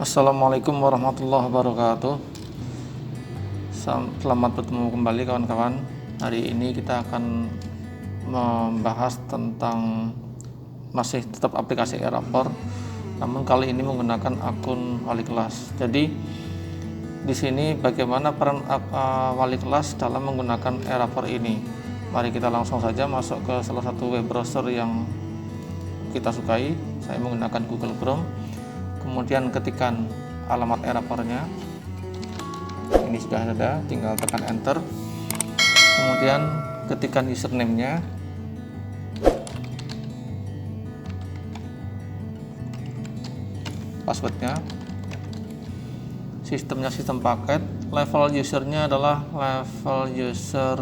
Assalamualaikum warahmatullahi wabarakatuh. Selamat bertemu kembali kawan-kawan. Hari ini kita akan membahas tentang masih tetap aplikasi Erapor, namun kali ini menggunakan akun wali kelas. Jadi di sini bagaimana peran wali kelas dalam menggunakan Erapor ini. Mari kita langsung saja masuk ke salah satu web browser yang kita sukai. Saya menggunakan Google Chrome. Kemudian ketikkan alamat Erapornya, ini sudah ada, tinggal tekan enter. Kemudian ketikkan username-nya, passwordnya, sistemnya sistem paket, level usernya adalah level user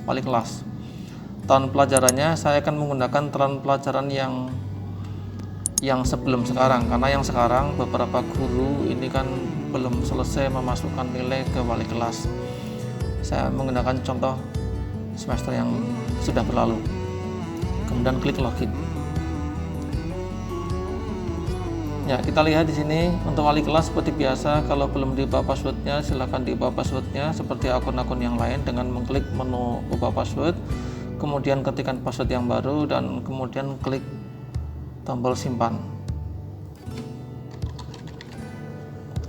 wali kelas. Tahun pelajarannya saya akan menggunakan tahun pelajaran yang sebelum sekarang, karena yang sekarang beberapa guru ini kan belum selesai memasukkan nilai ke wali kelas. Saya menggunakan contoh semester yang sudah berlalu. Kemudian klik login. Ya, kita lihat di sini untuk wali kelas seperti biasa, kalau belum diubah passwordnya silahkan diubah passwordnya seperti akun-akun yang lain dengan mengklik menu ubah password, kemudian ketikkan password yang baru dan kemudian klik tombol simpan.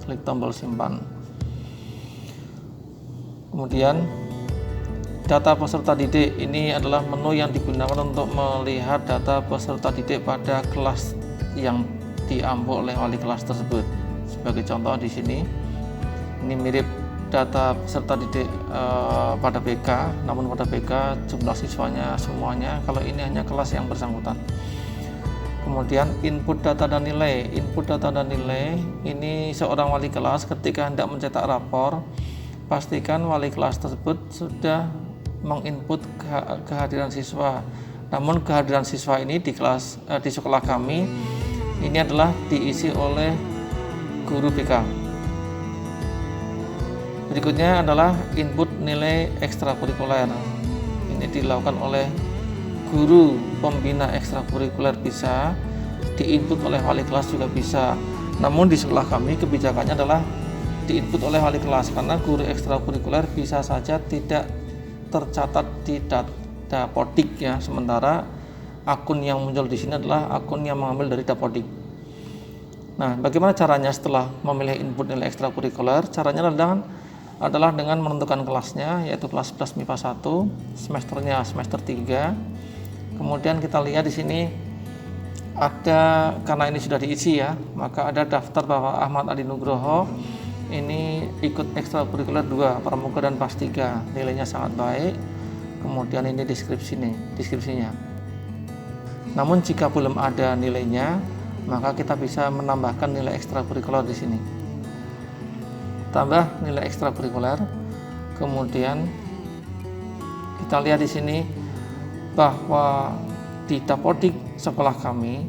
Klik tombol simpan. Kemudian data peserta didik, ini adalah menu yang digunakan untuk melihat data peserta didik pada kelas yang diambil oleh wali kelas tersebut. Sebagai contoh di sini, ini mirip data peserta didik pada BK, namun pada BK jumlah siswanya semuanya, kalau ini hanya kelas yang bersangkutan. Kemudian input data dan nilai. Input data dan nilai ini seorang wali kelas ketika hendak mencetak rapor, pastikan wali kelas tersebut sudah menginput kehadiran siswa. Namun kehadiran siswa ini di sekolah kami ini adalah diisi oleh guru BK. Berikutnya adalah input nilai ekstrakurikuler. Ini dilakukan oleh guru pembina ekstrakurikuler, bisa diinput oleh wali kelas juga bisa. Namun di sekolah kami kebijakannya adalah diinput oleh wali kelas, karena guru ekstrakurikuler bisa saja tidak tercatat di Dapodik ya. Sementara akun yang muncul di sini adalah akun yang mengambil dari Dapodik. Nah, bagaimana caranya setelah memilih input nilai ekstrakurikuler? Caranya adalah dengan menentukan kelasnya, yaitu kelas 11 MIPA 1, semesternya semester 3. Kemudian kita lihat di sini ada, karena ini sudah diisi ya, maka ada daftar bahwa Ahmad Adi Nugroho ini ikut ekstrakurikuler 2, Pramuka dan PAS 3, nilainya sangat baik. Kemudian ini deskripsinya. Namun jika belum ada nilainya, maka kita bisa menambahkan nilai ekstrakurikuler di sini. Tambah nilai ekstrakurikuler. Kemudian kita lihat di sini bahwa di Dapodik sekolah kami,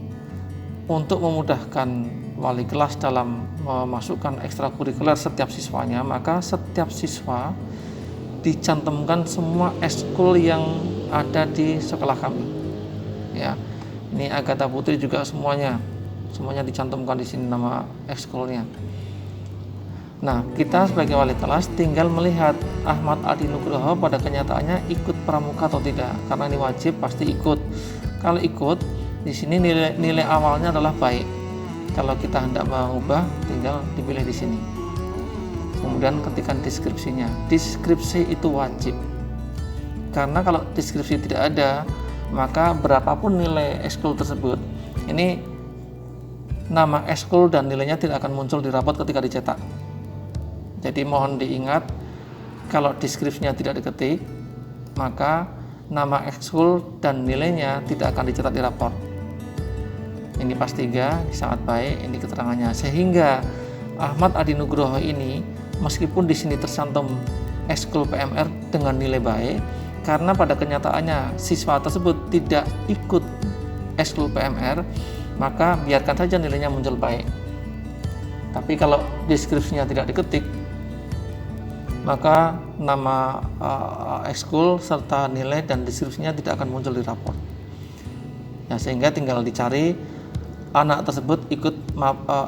untuk memudahkan wali kelas dalam memasukkan ekstrakurikuler setiap siswanya, maka setiap siswa dicantumkan semua ekskul yang ada di sekolah kami. Ya, ini Agatha Putri juga semuanya dicantumkan di sini nama ekskulnya. Nah, kita sebagai wali kelas tinggal melihat Ahmad Adi Nugroho pada kenyataannya ikut pramuka atau tidak, karena ini wajib pasti ikut. Kalau ikut, di sini nilai awalnya adalah baik. Kalau kita hendak mengubah, tinggal dipilih di sini. Kemudian ketikkan deskripsinya. Deskripsi itu wajib, karena kalau deskripsi tidak ada, maka berapapun nilai ekskul tersebut, ini nama ekskul dan nilainya tidak akan muncul di rapot ketika dicetak. Jadi mohon diingat, kalau deskripsinya tidak diketik, maka nama ekskul dan nilainya tidak akan dicetak di rapor. Ini PAS 3, sangat baik ini keterangannya. Sehingga Ahmad Adi Nugroho ini, meskipun di sini tersantum ekskul PMR dengan nilai baik, karena pada kenyataannya siswa tersebut tidak ikut ekskul PMR, maka biarkan saja nilainya muncul baik. Tapi kalau deskripsinya tidak diketik, maka nama ekskul serta nilai dan deskripsinya tidak akan muncul di rapor. Ya, sehingga tinggal dicari anak tersebut ikut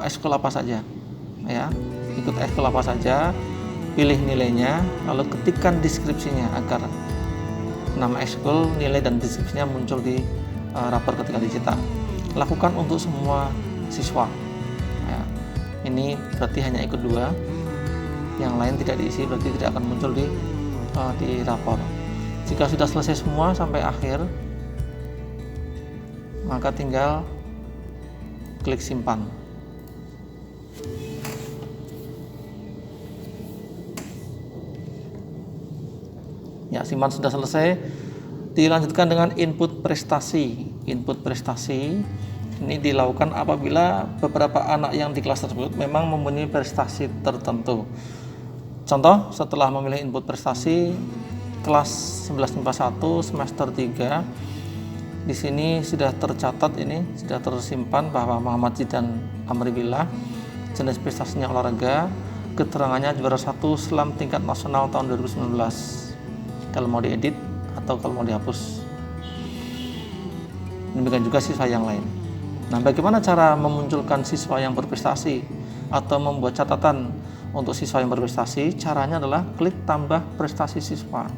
ekskul apa saja, ya, ikut ekskul apa saja, pilih nilainya, lalu ketikkan deskripsinya agar nama ekskul, nilai dan deskripsinya muncul di rapor ketika dicetak. Lakukan untuk semua siswa. Ya, ini berarti hanya ikut 2, yang lain tidak diisi, berarti tidak akan muncul di rapor. Jika sudah selesai semua sampai akhir, maka tinggal klik simpan. Ya, simpan sudah selesai. Dilanjutkan dengan input prestasi. Input prestasi ini dilakukan apabila beberapa anak yang di kelas tersebut memang mempunyai prestasi tertentu. Contoh, setelah memilih input prestasi kelas 11 MIPA 1 semester 3, di sini sudah tercatat, ini sudah tersimpan bahwa Muhammad Zidan Amri Billah, jenis prestasinya olahraga, keterangannya juara 1 SLAM tingkat nasional tahun 2019. Kalau mau diedit atau kalau mau dihapus. Demikian juga siswa yang lain. Nah, bagaimana cara memunculkan siswa yang berprestasi atau membuat catatan untuk siswa yang berprestasi? Caranya adalah klik tambah prestasi siswa.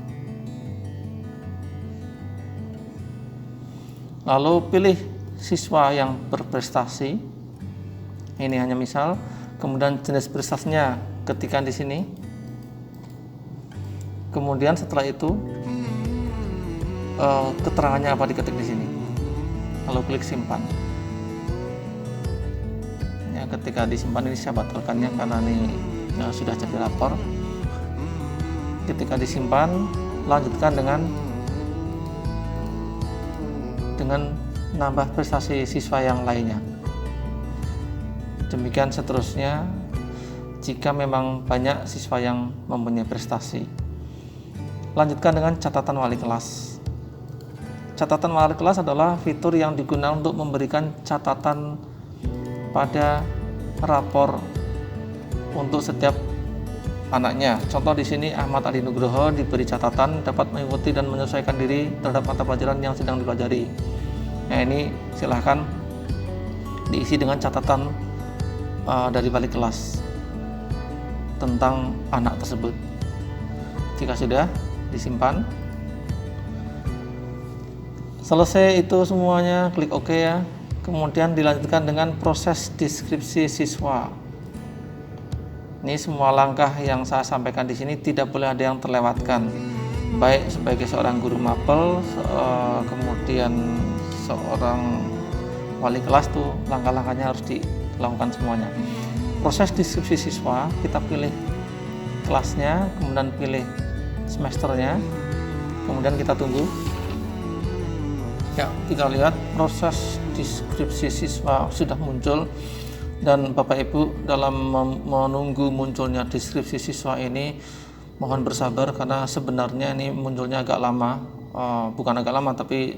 Lalu pilih siswa yang berprestasi. Ini hanya misal, kemudian jenis prestasinya ketikkan di sini. Kemudian setelah itu keterangannya apa diketik di sini. Lalu klik simpan. Ya, ketika disimpan ini saya batalkannya karena ini sudah jadi rapor. Ketika disimpan, lanjutkan dengan nambah prestasi siswa yang lainnya. Demikian seterusnya jika memang banyak siswa yang mempunyai prestasi. Lanjutkan dengan catatan wali kelas. Catatan wali kelas adalah fitur yang digunakan untuk memberikan catatan pada rapor untuk setiap anaknya. Contoh di sini Ahmad Ali Nugroho diberi catatan dapat mengikuti dan menyesuaikan diri terhadap mata pelajaran yang sedang dipelajari. Nah, ini silahkan diisi dengan catatan dari wali kelas tentang anak tersebut. Jika sudah disimpan, selesai itu semuanya, klik OK ya. Kemudian dilanjutkan dengan proses deskripsi siswa. Ini semua langkah yang saya sampaikan di sini tidak boleh ada yang terlewatkan. Baik sebagai seorang guru mapel, kemudian seorang wali kelas tuh langkah-langkahnya harus dilakukan semuanya. Proses deskripsi siswa, kita pilih kelasnya, kemudian pilih semesternya, kemudian kita tunggu. Ya, kita lihat proses deskripsi siswa sudah muncul, dan Bapak Ibu dalam menunggu munculnya deskripsi siswa ini mohon bersabar karena sebenarnya ini munculnya agak lama, bukan agak lama tapi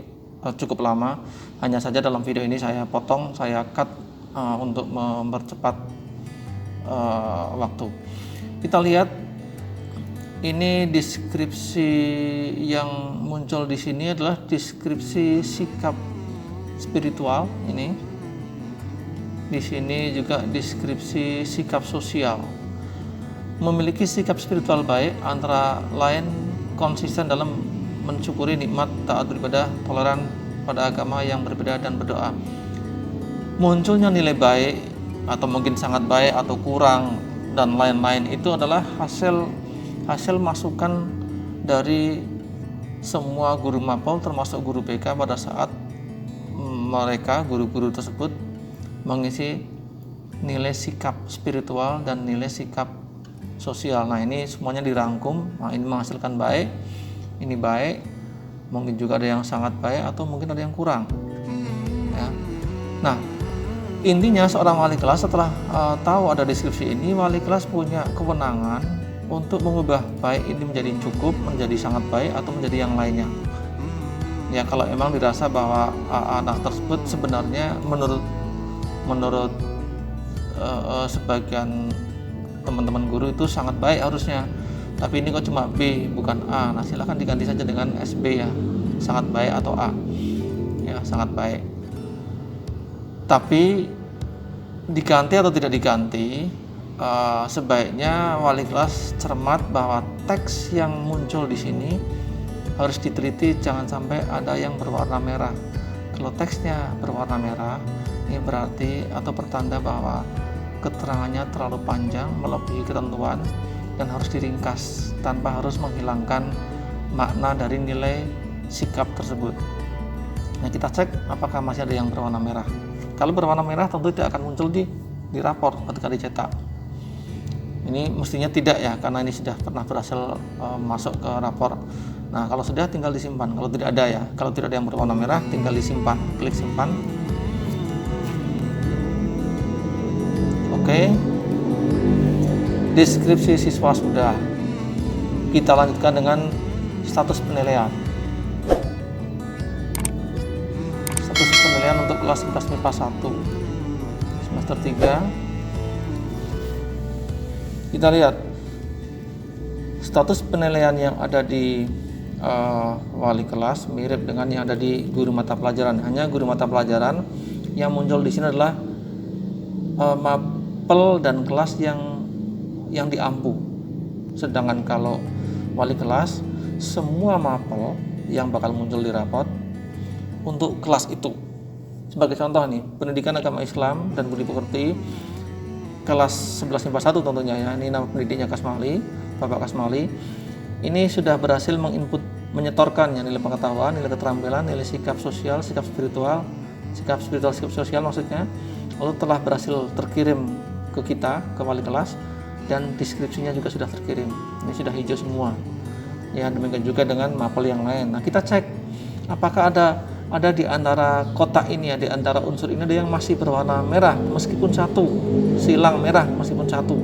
cukup lama. Hanya saja dalam video ini saya potong, saya cut untuk mempercepat waktu. Kita lihat ini deskripsi yang muncul di sini adalah deskripsi sikap spiritual. Ini di sini juga deskripsi sikap sosial. Memiliki sikap spiritual baik, antara lain konsisten dalam mensyukuri nikmat, taat beribadah, toleran pada agama yang berbeda dan berdoa. Munculnya nilai baik atau mungkin sangat baik atau kurang dan lain-lain itu adalah hasil masukan dari semua guru mapel termasuk guru BK pada saat mereka guru-guru tersebut mengisi nilai sikap spiritual dan nilai sikap sosial. Nah, ini semuanya dirangkum. Nah, ini menghasilkan baik, ini baik, mungkin juga ada yang sangat baik atau mungkin ada yang kurang ya. Nah, intinya seorang wali kelas setelah tahu ada deskripsi ini, wali kelas punya kewenangan untuk mengubah baik ini menjadi cukup, menjadi sangat baik, atau menjadi yang lainnya. Ya, kalau memang dirasa bahwa anak tersebut sebenarnya menurut sebagian teman-teman guru itu sangat baik harusnya, tapi ini kok cuma B bukan A. Nah, silahkan diganti saja dengan SB ya, sangat baik atau A ya, sangat baik. Tapi diganti atau tidak diganti, sebaiknya wali kelas cermat bahwa teks yang muncul di sini harus diteliti, jangan sampai ada yang berwarna merah. Kalau teksnya berwarna merah, ini berarti atau pertanda bahwa keterangannya terlalu panjang, melebihi ketentuan, dan harus diringkas tanpa harus menghilangkan makna dari nilai sikap tersebut. Nah, kita cek apakah masih ada yang berwarna merah. Kalau berwarna merah tentu tidak akan muncul di rapor ketika dicetak. Ini mestinya tidak ya, karena ini sudah pernah berhasil masuk ke rapor. Nah, kalau sudah tinggal disimpan. Kalau tidak ada ya, kalau tidak ada yang berwarna merah tinggal disimpan. Klik simpan. Oke. Deskripsi siswa sudah. Kita lanjutkan dengan status penilaian. Status penilaian untuk kelas 11 MIPA 1 semester 3. Kita lihat status penilaian yang ada di wali kelas mirip dengan yang ada di guru mata pelajaran. Hanya guru mata pelajaran yang muncul di sini adalah mapel dan kelas yang diampu. Sedangkan kalau wali kelas, semua mapel yang bakal muncul di rapot untuk kelas itu. Sebagai contoh nih, pendidikan agama Islam dan budi pekerti kelas 11 MIPA 1 tentunya ya. Ini nama pendidiknya Kasmali, Bapak Kasmali. Ini sudah berhasil menginput, menyetorkan ya, nilai pengetahuan, nilai keterampilan, nilai sikap sosial, sikap spiritual, sikap sosial maksudnya. Lalu telah berhasil terkirim ke kita, ke wali kelas, dan deskripsinya juga sudah terkirim. Ini sudah hijau semua. Ya, demikian juga dengan mapel yang lain. Nah, kita cek apakah ada di antara kotak ini ya, di antara unsur ini ada yang masih berwarna merah meskipun satu, silang merah meskipun satu.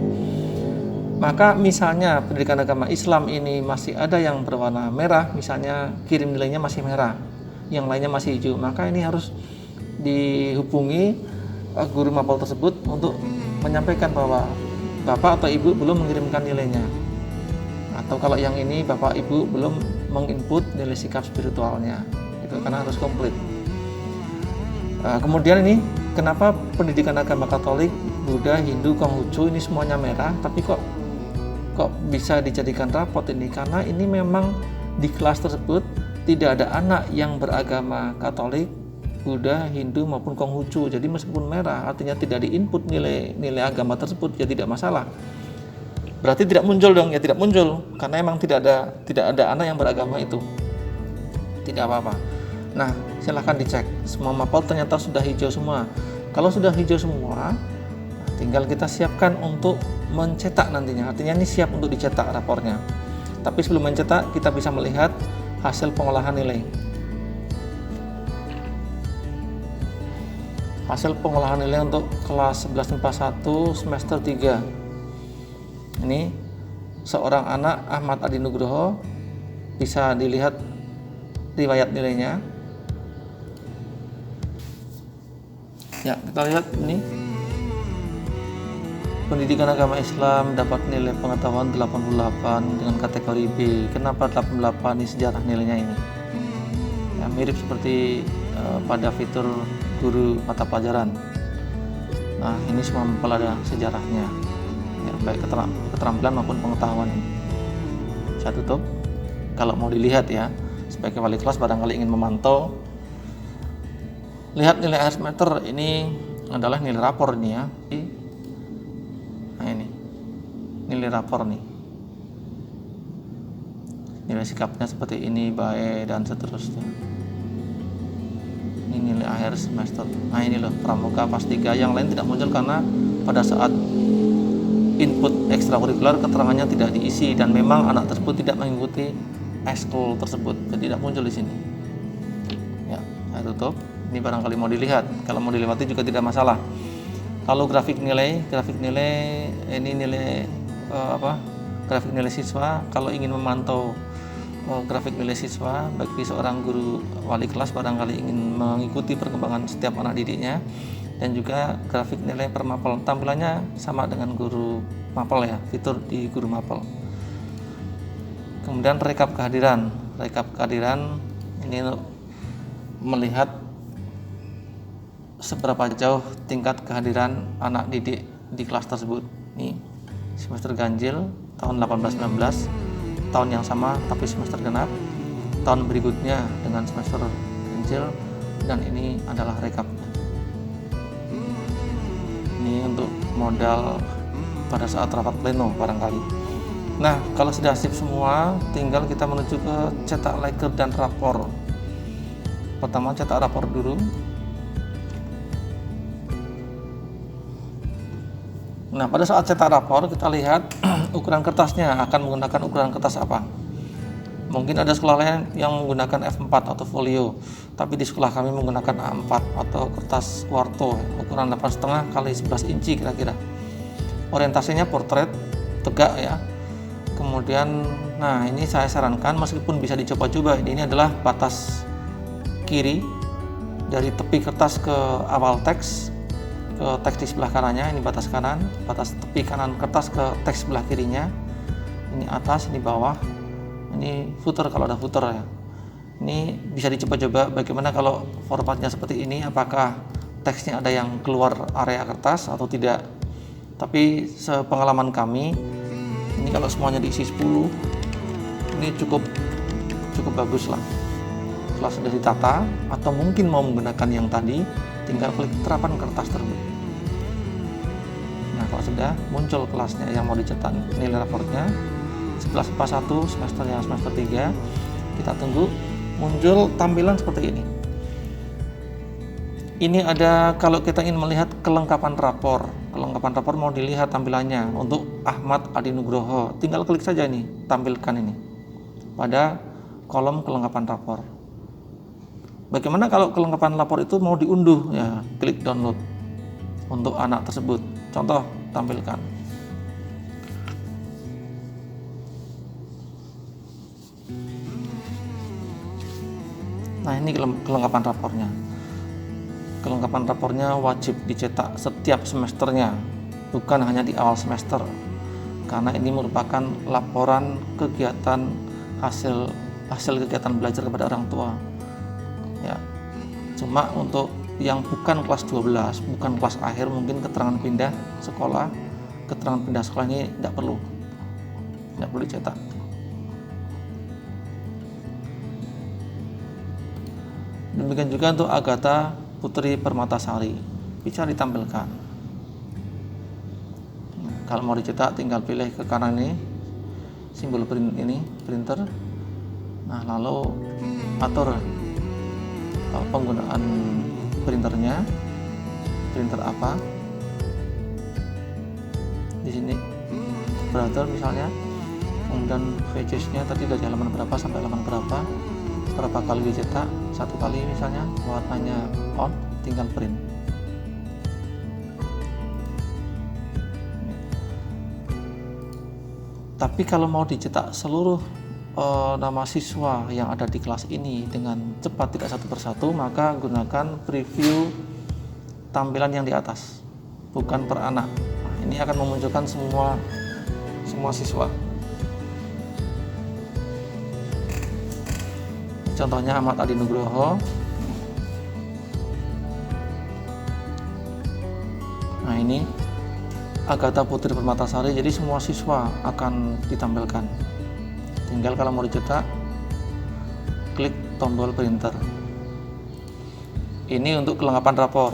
Maka misalnya pendidikan agama Islam ini masih ada yang berwarna merah, misalnya kirim nilainya masih merah, yang lainnya masih hijau, maka ini harus dihubungi guru mapel tersebut untuk menyampaikan bahwa Bapak atau Ibu belum mengirimkan nilainya. Atau kalau yang ini Bapak Ibu belum menginput nilai sikap spiritualnya. Karena harus komplit. Kemudian ini kenapa pendidikan agama Katolik, Buddha, Hindu, Konghucu ini semuanya merah, tapi kok bisa dijadikan rapot ini? Karena ini memang di kelas tersebut tidak ada anak yang beragama Katolik, Buddha, Hindu maupun Konghucu. Jadi meskipun merah artinya tidak diinput nilai agama tersebut, ya tidak masalah. Berarti tidak muncul dong, ya tidak muncul karena memang tidak ada anak yang beragama itu. Tidak apa-apa. Nah, silahkan dicek. Semua mapel ternyata sudah hijau semua. Kalau sudah hijau semua, tinggal kita siapkan untuk mencetak nantinya. Artinya ini siap untuk dicetak rapornya. Tapi sebelum mencetak, kita bisa melihat hasil pengolahan nilai. Hasil pengolahan nilai untuk kelas 11 MIPA 1 semester 3. Ini seorang anak Ahmad Adi Nugroho, bisa dilihat riwayat nilainya. Ya, kita lihat ini. Pendidikan agama Islam dapat nilai pengetahuan 88 dengan kategori B. Kenapa 88 ini sejarah nilainya ini? Ya, mirip seperti pada fitur guru mata pelajaran. Nah, ini semua mempelajari sejarahnya. Ya, baik keterampilan maupun pengetahuan ini. Saya tutup. Kalau mau dilihat ya, sebagai wali kelas barangkali ingin memantau, lihat nilai akhir semester ini adalah nilai rapor ini ya. Nah, ini nilai rapor nih, nilai sikapnya seperti ini, baik dan seterusnya. Ini nilai akhir semester. Nah, ini loh pramuka pas 3, yang lain tidak muncul karena pada saat input ekstrakurikuler keterangannya tidak diisi dan memang anak tersebut tidak mengikuti ekskul tersebut, jadi tidak muncul di sini. Ya, saya tutup. Ini barangkali mau dilihat, kalau mau dilewati juga tidak masalah. Lalu grafik nilai ini nilai grafik nilai siswa. Kalau ingin memantau grafik nilai siswa bagi seorang guru wali kelas barangkali ingin mengikuti perkembangan setiap anak didiknya, dan juga grafik nilai per mapel, tampilannya sama dengan guru mapel ya, fitur di guru mapel. Kemudian rekap kehadiran ini untuk melihat seberapa jauh tingkat kehadiran anak didik di kelas tersebut. Ini semester ganjil tahun 18-19, tahun yang sama tapi semester genap, tahun berikutnya dengan semester ganjil, dan ini adalah rekap. Ini untuk modal pada saat rapat pleno barangkali. Nah, kalau sudah sip semua, tinggal kita menuju ke cetak leker dan rapor. Pertama cetak rapor dulu. Nah, pada saat cetak rapor kita lihat ukuran kertasnya akan menggunakan ukuran kertas apa. Mungkin ada sekolah lain yang menggunakan F4 atau folio, tapi di sekolah kami menggunakan A4 atau kertas kuarto ukuran 8,5 kali 11 inci kira-kira. Orientasinya portret tegak ya. Kemudian, nah ini saya sarankan meskipun bisa dicoba-coba, ini adalah batas kiri dari tepi kertas ke awal teks, ke teks di sebelah kanannya, ini batas kanan, batas tepi kanan kertas ke teks sebelah kirinya, ini atas, ini bawah, ini footer kalau ada footer ya. Ini bisa dicoba-coba bagaimana kalau formatnya seperti ini, apakah teksnya ada yang keluar area kertas atau tidak. Tapi sepengalaman kami, ini kalau semuanya diisi 10, ini cukup bagus lah. Setelah sudah ditata atau mungkin mau menggunakan yang tadi, tinggal klik terapan kertas tersebut. Nah, kalau sudah muncul kelasnya yang mau dicetak nilai raportnya 11 IPA 1 semesternya semester 3, kita tunggu muncul tampilan seperti ini. Ini ada kalau kita ingin melihat kelengkapan rapor. Kelengkapan rapor mau dilihat tampilannya untuk Ahmad Adi Nugroho. Tinggal klik saja nih, tampilkan ini pada kolom kelengkapan rapor. Bagaimana kalau kelengkapan rapor itu mau diunduh? Ya, klik download untuk anak tersebut. Contoh, tampilkan. Nah, ini kelengkapan rapornya. Kelengkapan rapornya wajib dicetak setiap semesternya, bukan hanya di awal semester, karena ini merupakan laporan kegiatan hasil kegiatan belajar kepada orang tua. Ya, cuma untuk yang bukan kelas 12, bukan kelas akhir, mungkin keterangan pindah sekolah, keterangan pindah sekolah ini tidak perlu dicetak. Demikian juga untuk Agatha Putri Permatasari, bisa ditampilkan. Kalau mau dicetak tinggal pilih ke kanan ini, simbol print ini, printer. Nah, lalu atur penggunaan printernya, printer apa. Di sini browser misalnya, kemudian pages-nya tadi dari halaman berapa sampai halaman berapa kali dicetak, 1 kali misalnya, warnanya on, tinggal print. Tapi kalau mau dicetak seluruh nama siswa yang ada di kelas ini dengan cepat, tidak satu persatu, maka gunakan preview tampilan yang di atas, bukan per anak. Nah, ini akan memunculkan semua siswa. Contohnya Ahmad Adi Nugroho. Nah, ini Agatha Putri Permatasari, jadi semua siswa akan ditampilkan. Tinggal kalau mau dicetak, klik tombol printer. Ini untuk kelengkapan rapor.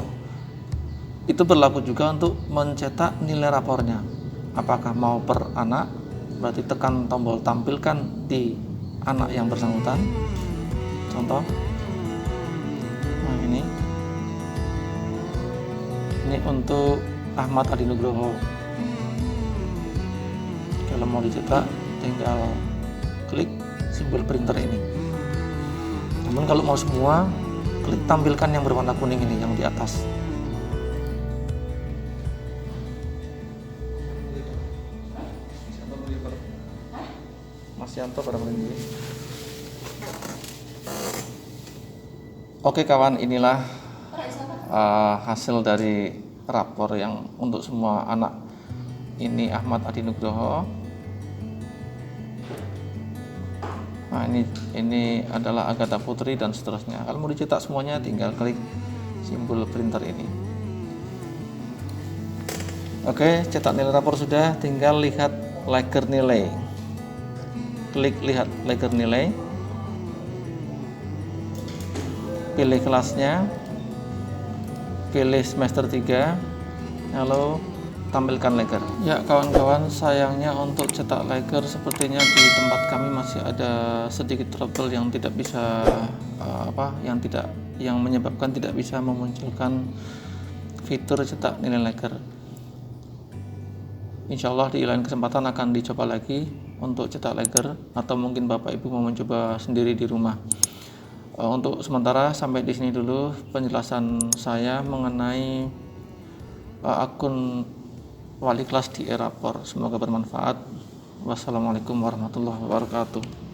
Itu berlaku juga untuk mencetak nilai rapornya. Apakah mau per anak, berarti tekan tombol tampilkan di anak yang bersangkutan. Contoh, nah ini untuk Ahmad Adi Nugroho. Kalau mau dicetak, tinggal klik simbol printer ini. Namun kalau mau semua, klik tampilkan yang berwarna kuning ini, yang di atas. Mas Yanto pada menunggu. Oke kawan, inilah hasil dari rapor yang untuk semua anak. Ini Ahmad Adi Nugroho. Nah, ini adalah Agatha Putri dan seterusnya. Kalau mau dicetak semuanya, tinggal klik simbol printer ini. Oke, cetak nilai rapor sudah, tinggal lihat lager nilai. Klik lihat lager nilai, pilih kelasnya, pilih semester 3, lalu tampilkan lager. Ya kawan-kawan, sayangnya untuk cetak lager sepertinya di tempat kami masih ada sedikit trouble yang tidak bisa yang menyebabkan tidak bisa memunculkan fitur cetak nilai lager. Insya Allah di lain kesempatan akan dicoba lagi untuk cetak lager, atau mungkin Bapak Ibu mau mencoba sendiri di rumah. Untuk sementara sampai di sini dulu penjelasan saya mengenai akun wali kelas di e-Rapor. Semoga bermanfaat. Wassalamualaikum warahmatullahi wabarakatuh.